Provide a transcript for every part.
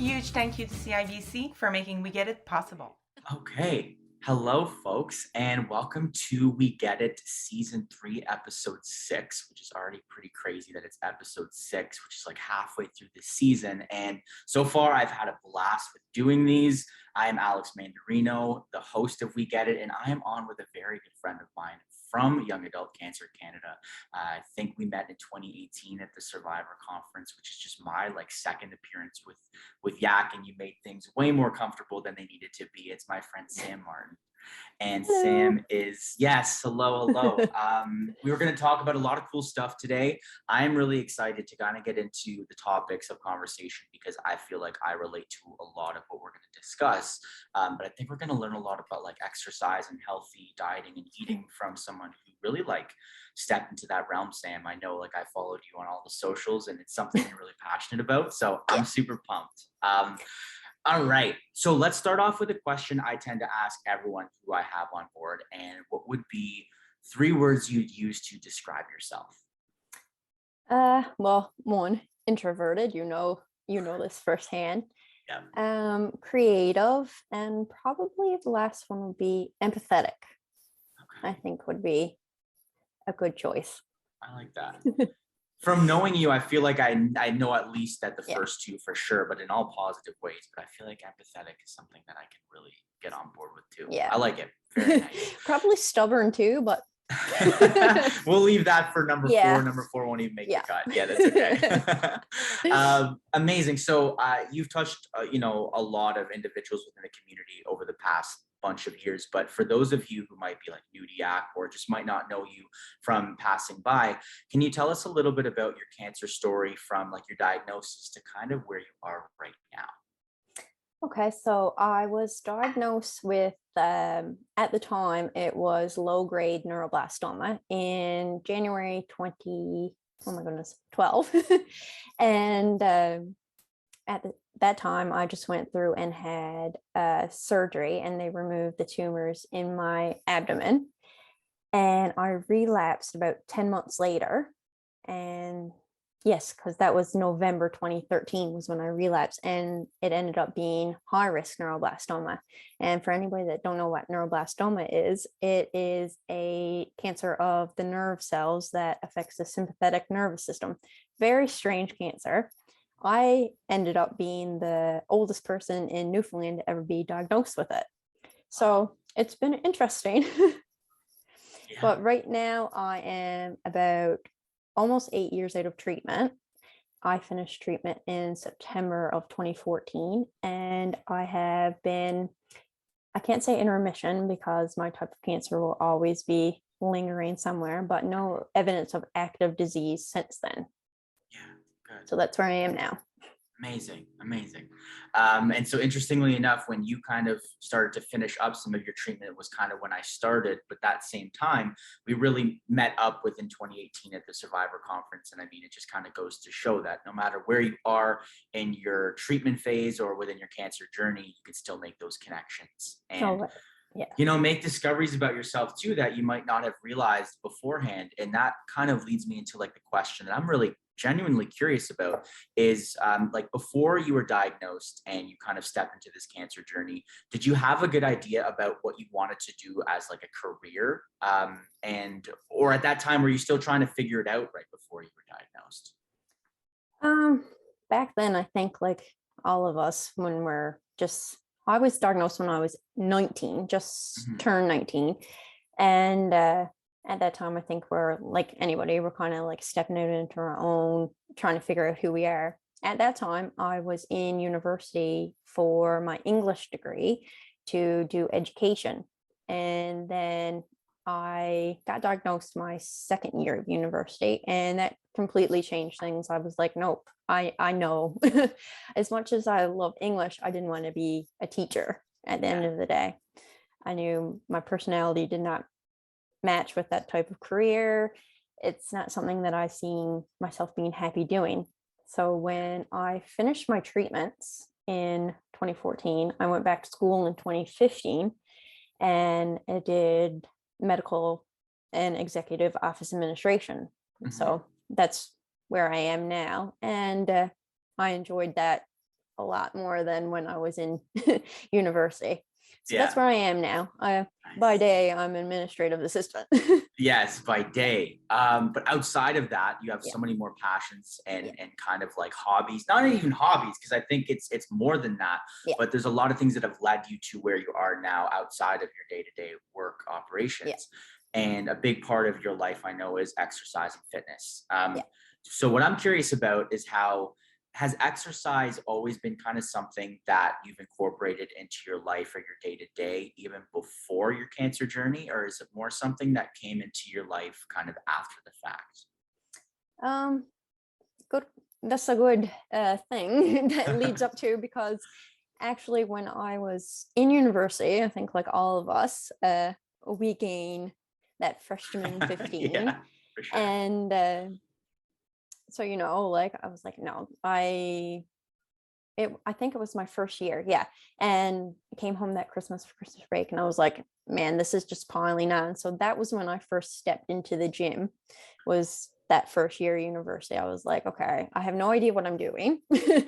huge thank you to CIBC for making We Get It possible. Okay. Hello, folks, and welcome to We Get It Season 3, Episode 6, which is already pretty crazy that it's Episode 6, which is like halfway through the season. And so far, I've had a blast with doing these. I am Alex Mandarino, the host of We Get It, and I am on with a very good friend of mine from Young Adult Cancer Canada. I think we met in 2018 at the Survivor Conference, which is just my second appearance with YACCer, and you made things way more comfortable than they needed to be. It's my friend Sammi Martin. And Hello. Sam is, yes, hello. We were going to talk about a lot of cool stuff today. I'm really excited to kind of get into the topics of conversation because I feel like I relate to a lot of what we're going to discuss. But I think we're going to learn a lot about exercise and healthy dieting and eating from someone who really stepped into that realm. Sam, I know I followed you on all the socials and it's something you're really passionate about. So I'm super pumped. All right. So let's start off with a question I tend to ask everyone who I have on board. And what would be 3 words you'd use to describe yourself? Well, one, introverted, you know this firsthand. Yeah. Creative, and probably the last one would be empathetic. Okay. I think would be a good choice. I like that. From knowing you, I feel like I know at least that the first 2 for sure, but in all positive ways. But I feel like empathetic is something that I can really get on board with too. Yeah. I like it. Very nice. Probably stubborn too, but we'll leave that for number 4. Number 4 won't even make the cut. Yeah, that's okay. Amazing. So you've touched, a lot of individuals within the community over the past bunch of years, but for those of you who might be new to YACCer or just might not know you from passing by, can you tell us a little bit about your cancer story from your diagnosis to kind of where you are right now? Okay, so I was diagnosed with, at the time, it was low-grade neuroblastoma in January 12. And at that time, I just went through and had surgery, and they removed the tumors in my abdomen. And I relapsed about 10 months later. And yes, because that was November 2013 was when I relapsed, and it ended up being high-risk neuroblastoma. And for anybody that don't know what neuroblastoma is, it is a cancer of the nerve cells that affects the sympathetic nervous system. Very strange cancer. I ended up being the oldest person in Newfoundland to ever be diagnosed with it. So it's been interesting. Yeah. But right now I am about almost 8 years out of treatment. I finished treatment in September of 2014, and I have been, I can't say in remission because my type of cancer will always be lingering somewhere, but no evidence of active disease since then. Yeah, good. So that's where I am now. Amazing. And so interestingly enough, when you kind of started to finish up some of your treatment, it was kind of when I started, but that same time, we really met up within 2018 at the Survivor Conference. And I mean, it just kind of goes to show that no matter where you are in your treatment phase or within your cancer journey, you can still make those connections and make discoveries about yourself too that you might not have realized beforehand. And that kind of leads me into the question that I'm really genuinely curious about is before you were diagnosed and you kind of stepped into this cancer journey, did you have a good idea about what you wanted to do as a career? Or at that time, were you still trying to figure it out right before you were diagnosed? Back then, I think all of us, I was diagnosed when I was 19, just turned 19. And at that time, I think we're like anybody, we're kind of stepping out into our own, trying to figure out who we are. At that time, I was in university for my English degree to do education. And then I got diagnosed my second year of university, and that completely changed things. I was like, nope, I know. As much as I love English, I didn't want to be a teacher at the end of the day. I knew my personality did not match with that type of career. It's not something that I seen myself being happy doing. So when I finished my treatments in 2014, I went back to school in 2015, and I did medical and executive office administration. So that's where I am now. And I enjoyed that a lot more than when I was in university. So that's Yeah. where I am now. By Nice. day, I'm administrative assistant. Yes, by day. But outside of that, you have Yeah. so many more passions and Yeah. and kind of like hobbies. Not even hobbies, because I think it's more than that. Yeah. But there's a lot of things that have led you to where you are now outside of your day-to-day work operations. Yeah. And a big part of your life, I know, is exercise and fitness. Yeah. So what I'm curious about is how has exercise always been kind of something that you've incorporated into your life or your day to day, even before your cancer journey, or is it more something that came into your life kind of after the fact? Um, Good. That's a good thing that leads up to, because actually when I was in university, I think like all of us, we gain that freshman 15. Yeah, for sure. And so, like I was like, no, I think it was my first year. Yeah. And I came home that Christmas for Christmas break, and I was like, man, this is just piling on. So that was when I first stepped into the gym, was that first year of university. I was like, okay, I have no idea what I'm doing. Yeah.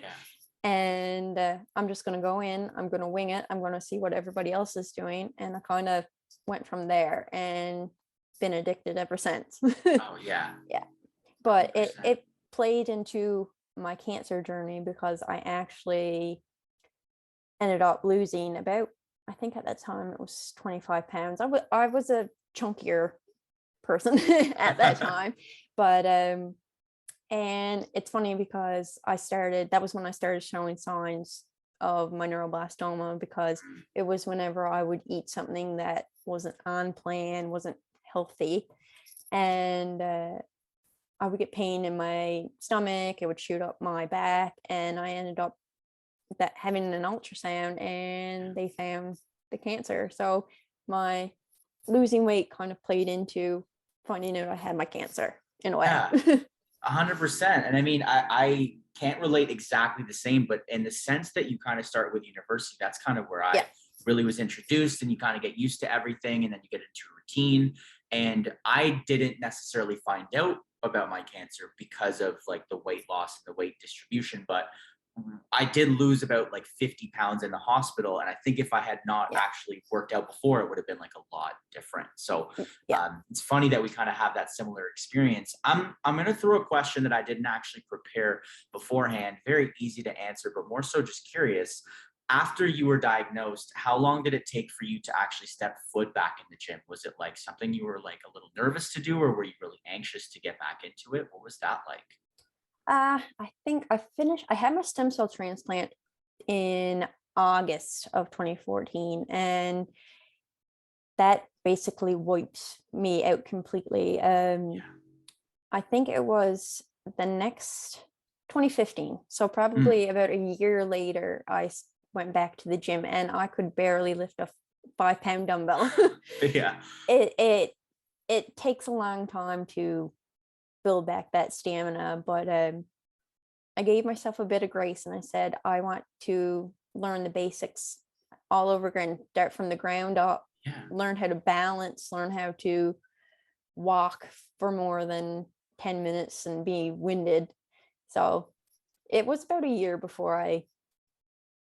And I'm just going to go in, I'm going to wing it, I'm going to see what everybody else is doing. And I kind of went from there and been addicted ever since. Oh yeah. Yeah. But 100%. it played into my cancer journey, because I actually ended up losing about, I think at that time it was 25 pounds. I was a chunkier person at that time. But and it's funny because that was when I started showing signs of my neuroblastoma, because it was whenever I would eat something that wasn't on plan, wasn't healthy, and I would get pain in my stomach, it would shoot up my back, and I ended up having an ultrasound, and they found the cancer. So my losing weight kind of played into finding out I had my cancer in a way. Yeah. 100%. And I mean, I can't relate exactly the same, but in the sense that you kind of start with university, that's kind of where I Yeah. really was introduced, and you kind of get used to everything, and then you get into a routine. And I didn't necessarily find out about my cancer because of like the weight loss and the weight distribution, but I did lose about like 50 pounds in the hospital. And I think if I had not Yeah. actually worked out before, it would have been like a lot different. So Yeah. it's funny that we kind of have that similar experience. I'm going to throw a question that I didn't actually prepare beforehand. Very easy to answer, but more so just curious. After you were diagnosed, how long did it take for you to actually step foot back in the gym? Was it like something you were like a little nervous to do, or were you really anxious to get back into it? What was that like? I think I had my stem cell transplant in August of 2014, and that basically wiped me out completely. I think it was the next 2015. So probably about a year later, I went back to the gym, and I could barely lift a 5-pound dumbbell. Yeah. It takes a long time to build back that stamina, but I gave myself a bit of grace, and I said, I want to learn the basics all over again, start from the ground up, Yeah. learn how to balance, learn how to walk for more than 10 minutes and be winded. So it was about a year before I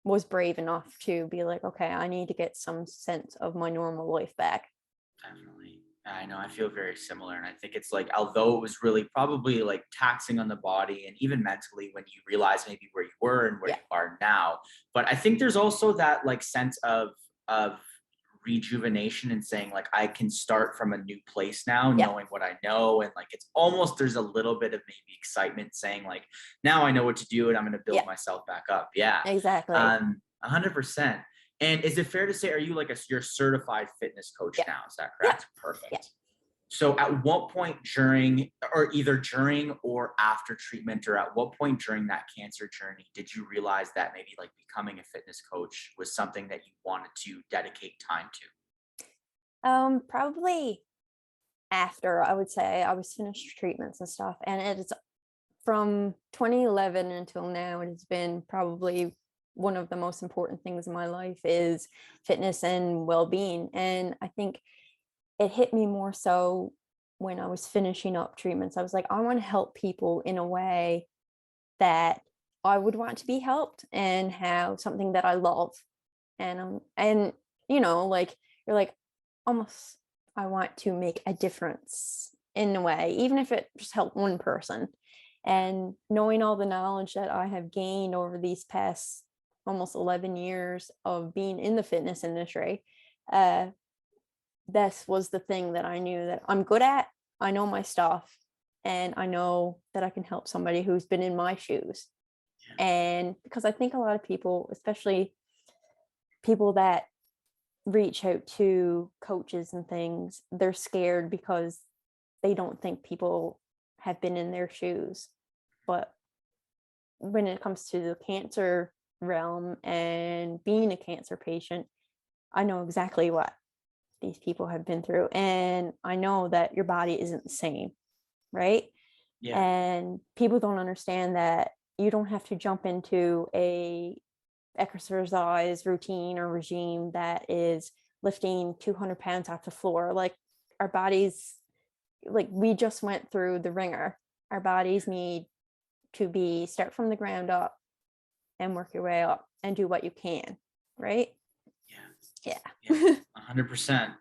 was brave enough to be like, okay, I need to get some sense of my normal life back. Definitely. I know, I feel very similar. And I think it's like, although it was really probably like taxing on the body and even mentally when you realize maybe where you were and where Yeah. you are now. But I think there's also that like sense of rejuvenation and saying like I can start from a new place now, Yeah. knowing what I know. And like it's almost there's a little bit of maybe excitement saying like now I know what to do and I'm gonna build Yeah. myself back up. Yeah. Exactly. 100%. And is it fair to say, are you like your certified fitness coach Yeah. now? Is that correct? Yeah. Perfect. Yeah. So at what point during, or either during or after treatment, or at what point during that cancer journey, did you realize that maybe like becoming a fitness coach was something that you wanted to dedicate time to? Probably after, I would say, I was finished treatments and stuff, and it is from 2011 until now, it has been probably one of the most important things in my life is fitness and well-being. And I think it hit me more so when I was finishing up treatments. I was like, I want to help people in a way that I would want to be helped and have something that I love. And like you're like, almost, I want to make a difference in a way, even if it just helped one person. And knowing all the knowledge that I have gained over these past almost 11 years of being in the fitness industry, this was the thing that I knew that I'm good at. I know my stuff, and I know that I can help somebody who's been in my shoes. And because I think a lot of people, especially people that reach out to coaches and things, they're scared because they don't think people have been in their shoes. But when it comes to the cancer realm and being a cancer patient, I know exactly what these people have been through, and I know that your body isn't the same, right? Yeah. And people don't understand that you don't have to jump into a exercise routine or regime that is lifting 200 pounds off the floor. Like, our bodies, like, we just went through the ringer. Our bodies need to start from the ground up and work your way up and do what you can, right? Yeah. Yeah. 100%. Yeah.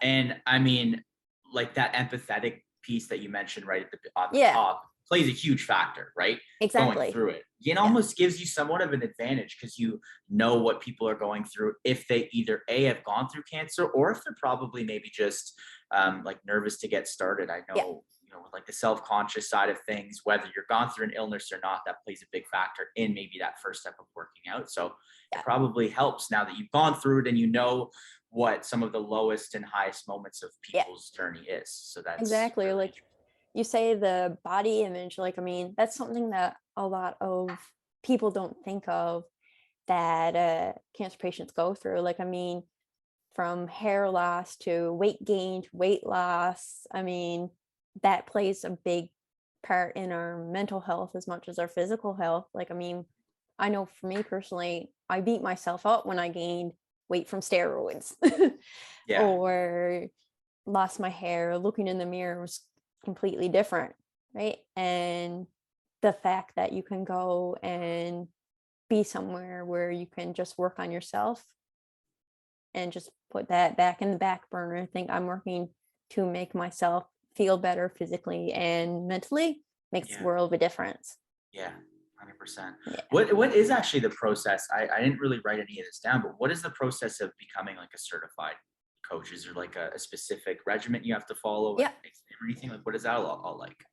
And I mean, like, that empathetic piece that you mentioned right at the Yeah. top plays a huge factor, right? Exactly. Going through it. It almost gives you somewhat of an advantage because you know what people are going through if they either have gone through cancer, or if they're probably maybe just like nervous to get started. I know, with like the self-conscious side of things, whether you're gone through an illness or not, that plays a big factor in maybe that first step of working out. So it probably helps now that you've gone through it and you know what some of the lowest and highest moments of people's journey is. So that's exactly really like you say, the body image. Like, I mean, that's something that a lot of people don't think of, that cancer patients go through. Like, I mean, from hair loss to weight gain to weight loss, I mean, that plays a big part in our mental health as much as our physical health. Like, I mean, I know for me personally, I beat myself up when I gained weight from steroids or lost my hair. Looking in the mirror was completely different, right? And the fact that you can go and be somewhere where you can just work on yourself and just put that back in the back burner. I think I'm working to make myself feel better physically and mentally makes a world of a difference. Yeah, 100%. What is actually the process? I didn't really write any of this down, but what is the process of becoming like a certified coach? Is there like a specific regimen you have to follow? Or anything? Like, what is that all like?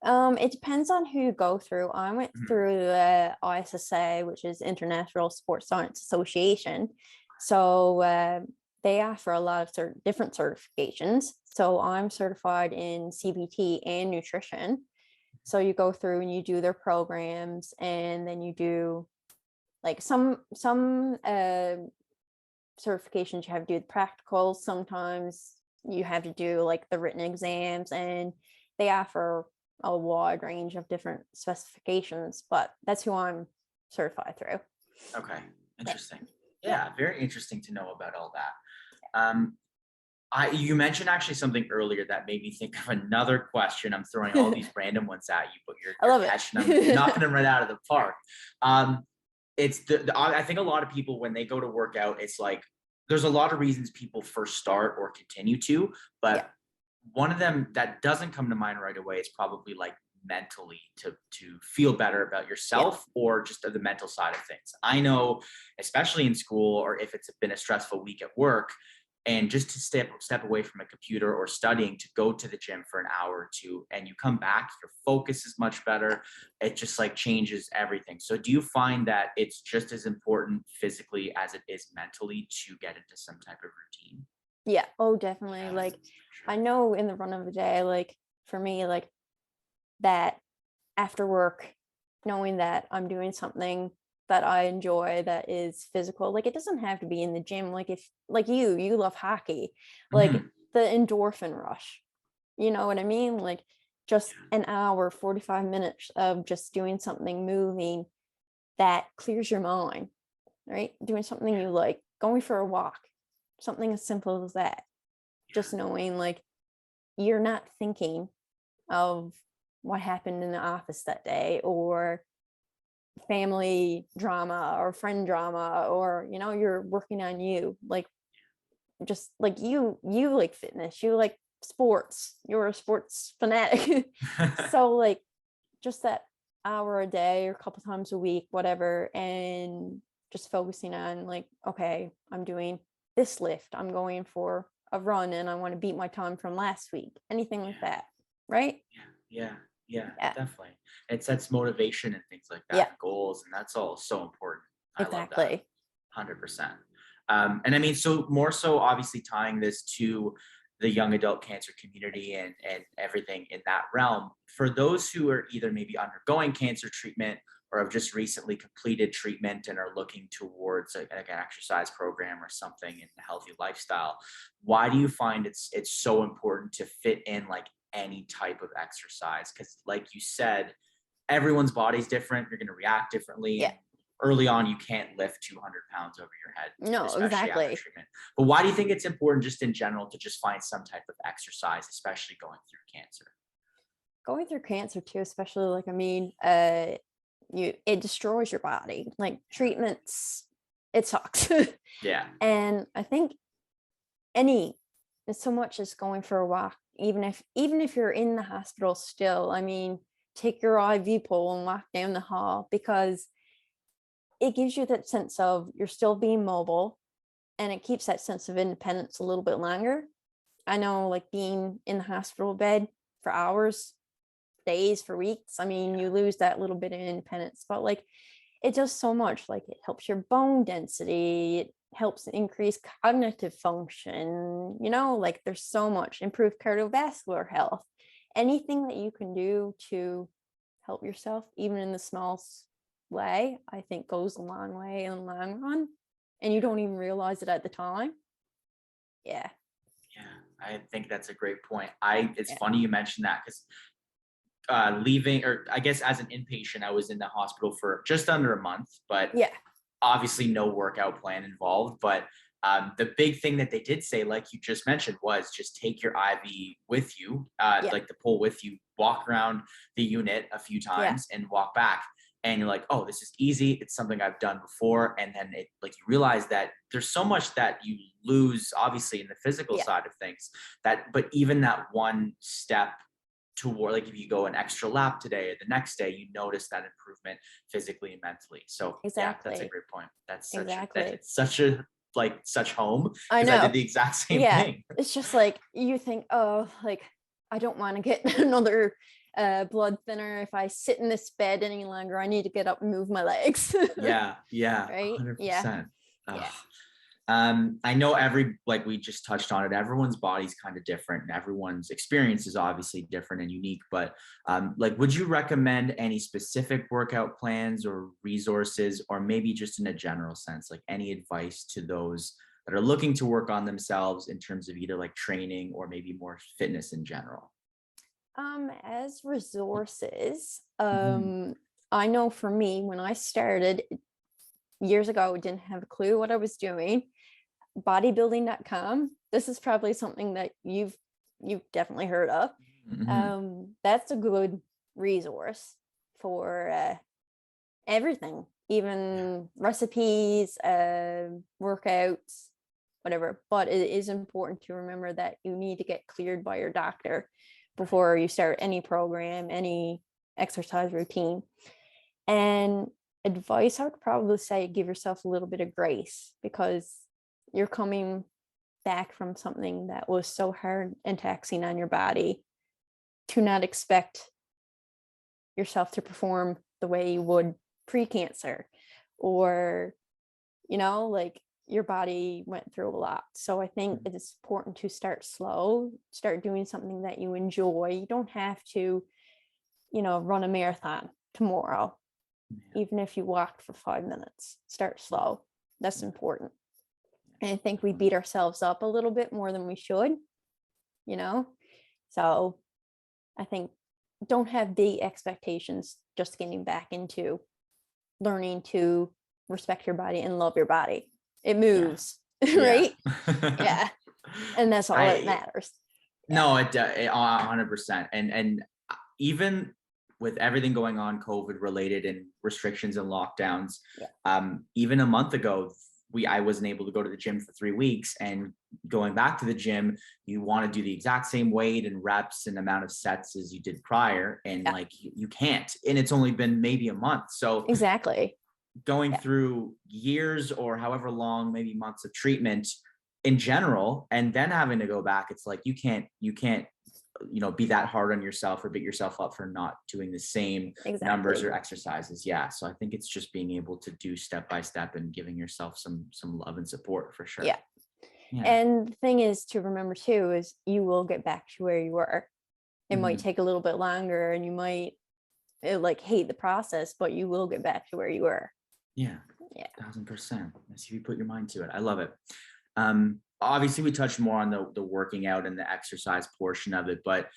It depends on who you go through. I went through the ISSA, which is International Sports Science Association. So they offer a lot of different certifications. So I'm certified in CBT and nutrition. So you go through and you do their programs, and then you do like some certifications you have to do the practicals. Sometimes you have to do like the written exams, and they offer a wide range of different specifications, but that's who I'm certified through. Okay, interesting. Yeah, very interesting to know about all that. You mentioned actually something earlier that made me think of another question. I'm throwing all these random ones at you, but you're catching them, knocking them right out of the park. It's I think a lot of people, when they go to work out, it's like there's a lot of reasons people first start or continue to, but one of them that doesn't come to mind right away is probably like mentally to feel better about yourself or just the mental side of things. I know, especially in school, or if it's been a stressful week at work, and just to step away from a computer or studying, to go to the gym for an hour or two, and you come back, your focus is much better. It just like changes everything. So do you find that it's just as important physically as it is mentally to get into some type of routine? Yeah. Oh, definitely. Like, I know in the run of the day, like for me, like that after work, knowing that I'm doing something that I enjoy that is physical, like it doesn't have to be in the gym. Like, if like you love hockey, like the endorphin rush, you know what I mean? Like just an hour, 45 minutes of just doing something, moving, that clears your mind, right? Doing something you like, going for a walk, something as simple as that. Just knowing like you're not thinking of what happened in the office that day, or family drama or friend drama, or you're working on you, like just like you like fitness, you like sports, you're a sports fanatic. So like just that hour a day or a couple times a week, whatever, and just focusing on like, okay, I'm doing this lift, I'm going for a run, and I want to beat my time from last week, anything like that, right? Yeah, Yeah. definitely. It sets motivation and things like that, Yeah. goals, and that's all so important. I love that. Exactly. 100%. And I mean, so more so obviously tying this to the young adult cancer community and everything in that realm, for those who are either maybe undergoing cancer treatment or have just recently completed treatment and are looking towards like an exercise program or something in a healthy lifestyle, why do you find it's so important to fit in like any type of exercise? Because like you said, everyone's body's different, you're going to react differently. Yeah. Early on, you can't lift 200 pounds over your head. No, especially exactly. After treatment. But why do you think it's important just in general to just find some type of exercise, especially going through cancer? Going through cancer too, especially like, I mean, it destroys your body. Like treatments, it sucks. Yeah. And I think it's so much as going for a walk, even if you're in the hospital still, I mean, take your IV pole and walk down the hall, because it gives you that sense of you're still being mobile, and it keeps that sense of independence a little bit longer. I know, like being in the hospital bed for hours, days, for weeks, I mean, you lose that little bit of independence, but like it does so much. Like it helps your bone density, it helps increase cognitive function, like there's so much, improved cardiovascular health. Anything that you can do to help yourself, even in the smallest way, I think goes a long way in the long run, and you don't even realize it at the time. Yeah. I think that's a great point. It's Yeah. funny you mentioned that, because leaving, or I guess as an inpatient, I was in the hospital for just under a month, but Yeah. obviously no workout plan involved. But the big thing that they did say, like you just mentioned, was just take your IV with you, Yeah. like the pole with you, walk around the unit a few times and walk back. And you're like, oh, this is easy. It's something I've done before. And then it, like, you realize that there's so much that you lose, obviously, in the physical side of things, but even that one step toward, like if you go an extra lap today or the next day, you notice that improvement physically and mentally. So yeah, that's a great point. That's such a like such home, I because know. I did the exact same Yeah. thing. It's just like you think, oh, like I don't want to get another blood thinner if I sit in this bed any longer. I need to get up and move my legs. Yeah. Right. 100%. Yeah. I know like we just touched on it, everyone's body's kind of different and everyone's experience is obviously different and unique, but like, would you recommend any specific workout plans or resources, or maybe just in a general sense, like any advice to those that are looking to work on themselves in terms of either like training or maybe more fitness in general? As resources, I know for me, when I started years ago, I didn't have a clue what I was doing. Bodybuilding.com. This is probably something that you've definitely heard of. That's a good resource for everything, even recipes, workouts, whatever. But it is important to remember that you need to get cleared by your doctor before you start any program, any exercise routine. And advice, I would probably say give yourself a little bit of grace, because you're coming back from something that was so hard and taxing on your body. To not expect yourself to perform the way you would pre-cancer, or like your body went through a lot. So I think it is important to start slow, start doing something that you enjoy. You don't have to run a marathon tomorrow. Even if you walked for 5 minutes, start slow. That's important. And I think we beat ourselves up a little bit more than we should, so I think don't have big expectations, just getting back into learning to respect your body and love your body. It moves. Right. Yeah. And that's all that matters. No, it 100%. And even with everything going on, COVID related and restrictions and lockdowns, Yeah. Even a month ago, I wasn't able to go to the gym for 3 weeks, and going back to the gym, you want to do the exact same weight and reps and amount of sets as you did prior. And Yeah. like, you can't, and it's only been maybe a month. So Exactly. going Yeah. through years or however long, maybe months of treatment in general, and then having to go back, it's like, you can't, be that hard on yourself or beat yourself up for not doing the same numbers Exactly. or exercises. Yeah. So I think it's just being able to do step by step and giving yourself some love and support for sure. Yeah. Yeah. And the thing is to remember too, is you will get back to where you were. It might Mhm. take a little bit longer and you might like hate the process, but you will get back to where you were. Yeah. Yeah. 1000%. If you put your mind to it. I love it. Obviously we touched more on the working out and the exercise portion of it, but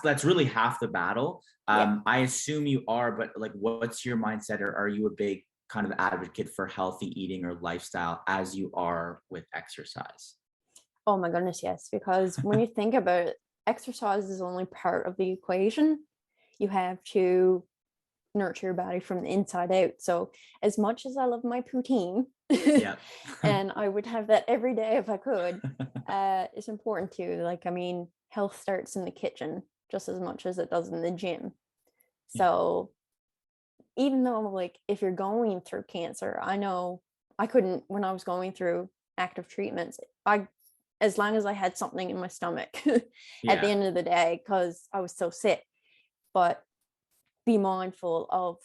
that's really half the battle. Yeah. I assume you are, but like, what's your mindset, or are you a big kind of advocate for healthy eating or lifestyle as you are with exercise? Oh my goodness, yes. Because when you think about it, exercise is only part of the equation. You have to nurture your body from the inside out. So as much as I love my poutine, Yeah. and I would have that every day if I could, it's important to, like, I mean, health starts in the kitchen just as much as it does in the gym. So even though, like, if you're going through cancer, I know I couldn't, when I was going through active treatments, as long as I had something in my stomach at the end of the day, because I was so sick. But be mindful of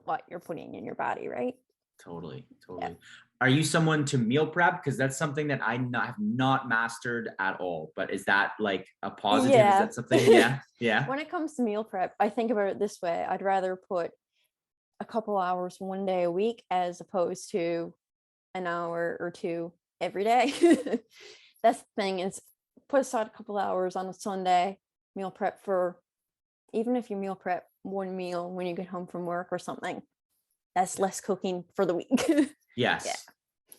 what you're putting in your body, right? Totally. Yeah. Are you someone to meal prep? Because that's something that I have not mastered at all. But is that like a positive? Is Yeah. that something? Yeah. Yeah. When it comes to meal prep, I think about it this way. I'd rather put a couple hours one day a week as opposed to an hour or two every day. That's the thing, is put aside a couple hours on a Sunday, meal prep for, even if you meal prep one meal when you get home from work or something, that's less cooking for the week. Yes. Yeah.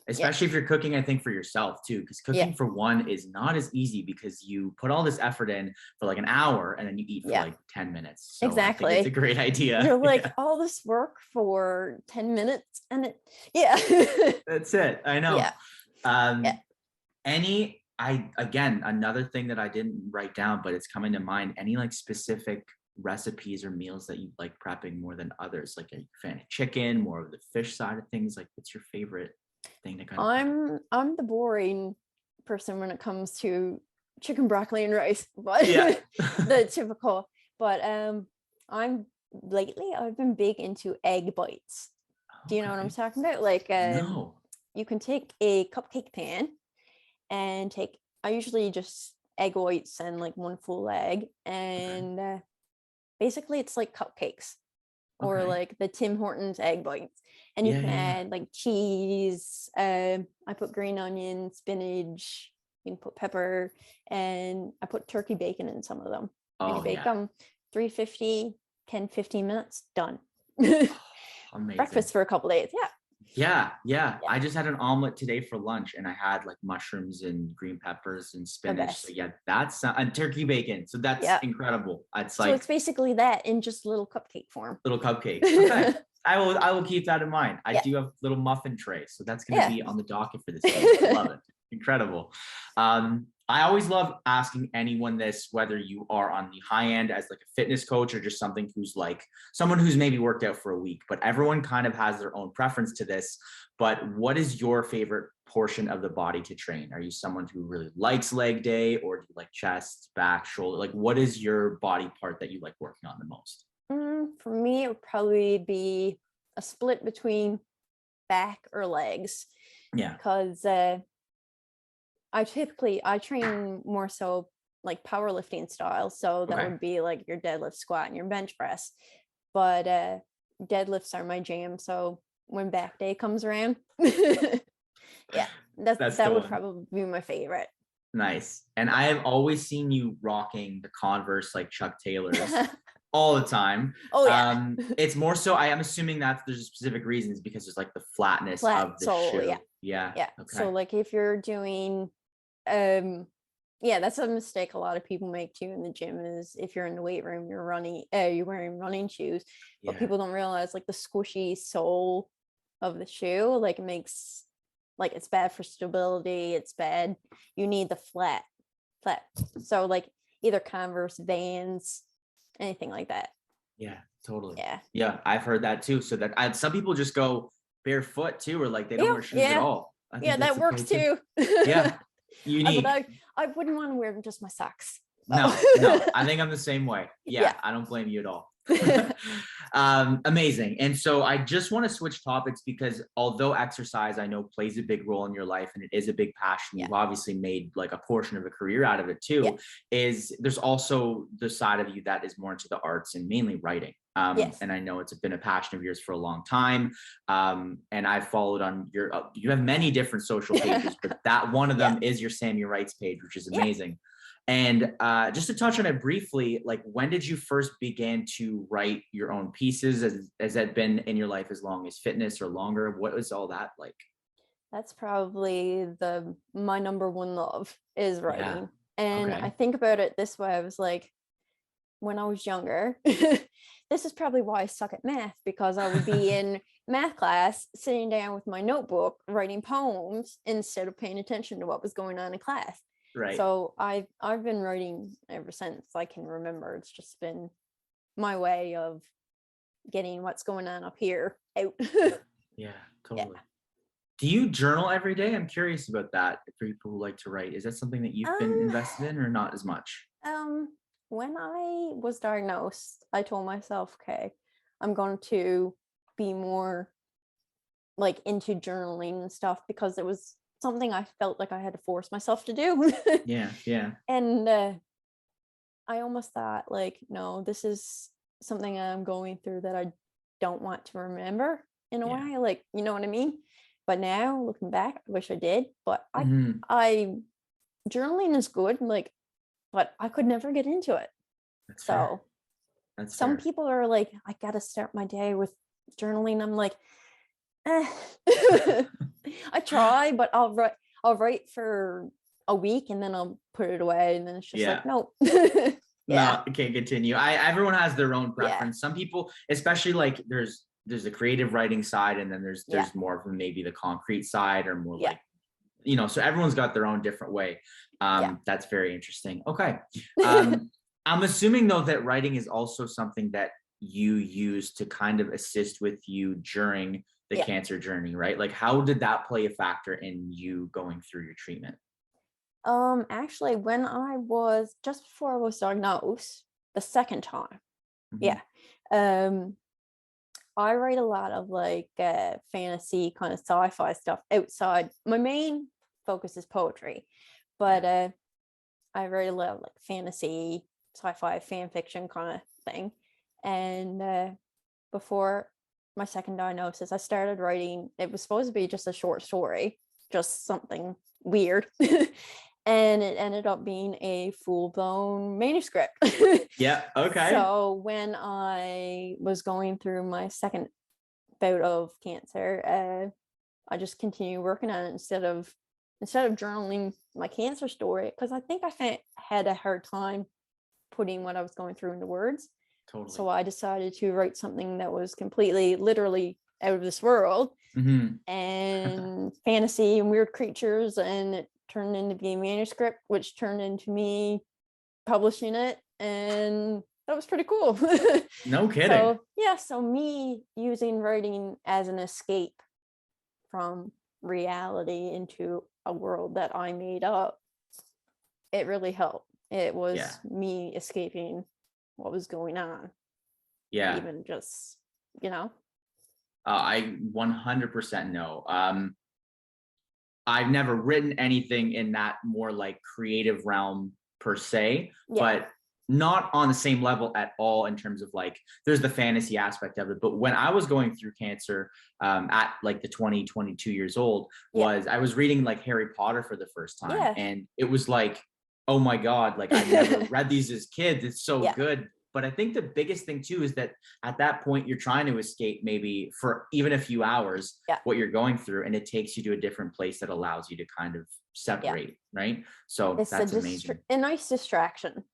Especially if you're cooking, I think, for yourself too, because cooking for one is not as easy, because you put all this effort in for like an hour and then you eat for like 10 minutes. So Exactly. I think it's a great idea. You're like, all this work for 10 minutes and it, That's it. I know. Yeah. Again, another thing that I didn't write down, but it's coming to mind, any like specific recipes or meals that you like prepping more than others? Like, are you a fan of chicken, more of the fish side of things? Like, what's your favorite thing to kind of I'm the boring person when it comes to chicken, broccoli, and rice, but the typical. But I've been big into egg bites. Do you know what I'm talking about? Like, No. you can take a cupcake pan and I usually just egg whites and like one full egg, and basically it's like cupcakes or like the Tim Hortons egg bites, and you can add like cheese. I put green onion, spinach, you can put pepper, and I put turkey bacon in some of them. And you bake them 350, 10-15 minutes, done. Amazing. Breakfast for a couple days. Yeah. I just had an omelet today for lunch, and I had like mushrooms and green peppers and spinach. So yeah, that's and turkey bacon. So that's incredible. It's like, so it's basically that in just little cupcake form. Little cupcake. Okay. I will keep that in mind. I do have little muffin trays, so that's going to be on the docket for this week. I love it. Incredible. I always love asking anyone this, whether you are on the high end as like a fitness coach or just something who's like someone who's maybe worked out for a week, but everyone kind of has their own preference to this. But what is your favorite portion of the body to train? Are you someone who really likes leg day, or do you like chest, back, shoulder? Like, what is your body part that you like working on the most? For me, it would probably be a split between back or legs. Yeah. Because I train more so like powerlifting style. So that would be like your deadlift, squat, and your bench press. But deadlifts are my jam. So when back day comes around, that would probably be my favorite. Nice. And I have always seen you rocking the Converse like Chuck Taylors all the time. It's more so, I am assuming that there's specific reasons, because there's like the flatness of the shoe. Yeah. Okay. So like if you're doing Yeah, that's a mistake a lot of people make too in the gym, is if you're in the weight room, you're wearing running shoes, but Yeah. people don't realize like the squishy sole of the shoe, like it makes, like it's bad for stability. It's bad. You need the flat. So like either Converse, Vans, anything like that. Yeah, totally. Yeah. Yeah, I've heard that too. So that some people just go barefoot too, or like they don't Yeah, wear shoes at all. I think Yeah, that that's works okay too. Yeah, unique. But I wouldn't want to wear just my socks. No, I think I'm the same way. Yeah, I don't blame you at all. Amazing. And so I just want to switch topics, because although exercise I know plays a big role in your life and it is a big passion, you've obviously made like a portion of a career out of it too, is there's also the side of you that is more into the arts and mainly writing. And I know it's been a passion of yours for a long time. And I've followed on you have many different social pages, but that one of them is your Sammi Writes page, which is amazing. And just to touch on it briefly, like when did you first begin to write your own pieces? Has that been in your life as long as fitness or longer? What was all that like? That's probably my number one love is writing. And Okay. I think about it this way. I was like, when I was younger, this is probably why I suck at math, because I would be in math class sitting down with my notebook writing poems instead of paying attention to what was going on in class. Right. So I've been writing ever since I can remember. It's just been my way of getting what's going on up here out. Yeah, totally. Do you journal every day? I'm curious about that. For people who like to write, is that something that you've been invested in, or not as much? When I was diagnosed, I told myself, okay, I'm going to be more like into journaling and stuff, because it was something I felt like I had to force myself to do. Yeah. And I almost thought like, no, this is something I'm going through that I don't want to remember in a way, like, you know what I mean? But now looking back, I wish I did, but I journaling is good, like, but I could never get into it. That's so fair. That's some fair. people are like, I gotta start my day with journaling. I'm like, I try, but I'll write for a week and then I'll put it away, and then it's just like, nope. No, it can't continue. Everyone has their own preference. Some people, especially like there's a creative writing side, and then there's more of maybe the concrete side, or more like, you know, so everyone's got their own different way. That's very interesting. Okay. I'm assuming though that writing is also something that you use to kind of assist with you during the cancer journey, right? Like how did that play a factor in you going through your treatment? Actually, when I was just before I was diagnosed the second time, I write a lot of like fantasy kind of sci-fi stuff outside. My main focus is poetry, but I write a lot of like fantasy, sci-fi, fan fiction kind of thing. And before my second diagnosis, I started writing. It was supposed to be just a short story, just something weird. And it ended up being a full-blown manuscript. Yeah, okay. So when I was going through my second bout of cancer, I just continued working on it instead of journaling my cancer story, because I think I had a hard time putting what I was going through into words. Totally. So I decided to write something that was completely, literally out of this world, and fantasy and weird creatures, and it turned into the manuscript, which turned into me publishing it, and that was pretty cool. No kidding. So me using writing as an escape from reality into a world that I made up, it really helped. It was me escaping what was going on. Yeah. Even just, you know. I 100% know. I've never written anything in that more like creative realm per se, but not on the same level at all in terms of like, there's the fantasy aspect of it. But when I was going through cancer at like the 22 years old, I was reading like Harry Potter for the first time. And it was like, oh my God, like I never read these as kids. It's so good. But I think the biggest thing too is that at that point you're trying to escape maybe for even a few hours what you're going through, and it takes you to a different place that allows you to kind of separate, right? So It's that's amazing. a nice distraction.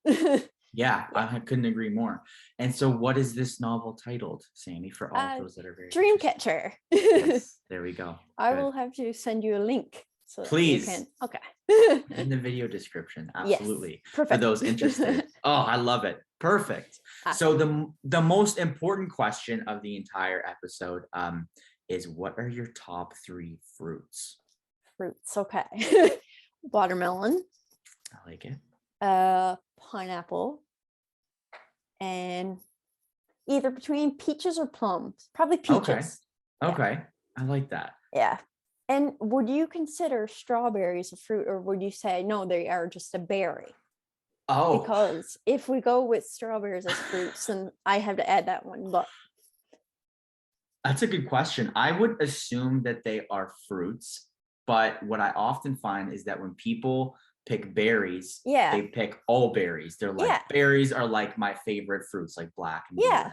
Yeah, I couldn't agree more. And so what is this novel titled, Sammy, for all of those that are very Dreamcatcher. Yes, there we go. I Good. will have to send you a link. So Please. You can, okay. In the video description, absolutely. Yes, perfect. For those interested. Oh, I love it. Perfect. Awesome. So the most important question of the entire episode is, what are your top 3 fruits? Fruits, okay. Watermelon. I like it. Pineapple, and either between peaches or plums. Probably peaches. Okay. I like that. Yeah. And would you consider strawberries a fruit, or would you say no, they are just a berry? Oh, Because if we go with strawberries as fruits, then I have to add that one. But that's a good question. I would assume that they are fruits, but what I often find is that when people pick berries, they pick all berries. They're like, berries are like my favorite fruits, like black and blue.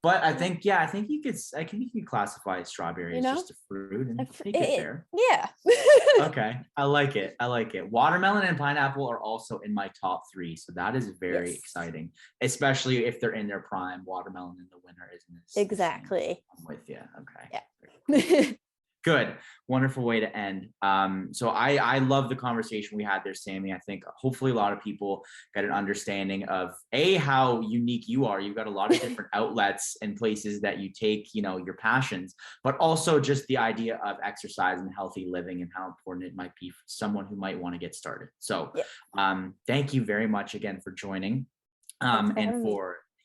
But I think you could classify strawberry as just a fruit and take it there. Yeah. Okay. I like it. Watermelon and pineapple are also in my top 3. So that is very exciting, especially if they're in their prime. Watermelon in the winter isn't as exactly. I'm with you. Okay. Yeah. Good. Wonderful way to end. So I love the conversation we had there, Sammy. I think hopefully a lot of people get an understanding of how unique you are. You've got a lot of different outlets and places that you take, your passions, but also just the idea of exercise and healthy living and how important it might be for someone who might want to get started. So thank you very much again for joining.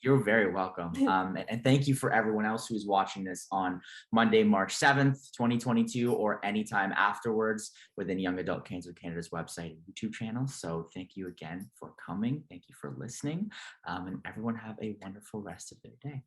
You're very welcome. And thank you for everyone else who's watching this on Monday, March 7th, 2022, or anytime afterwards within Young Adult Cancer Canada's website and YouTube channel. So thank you again for coming. Thank you for listening. And everyone have a wonderful rest of their day.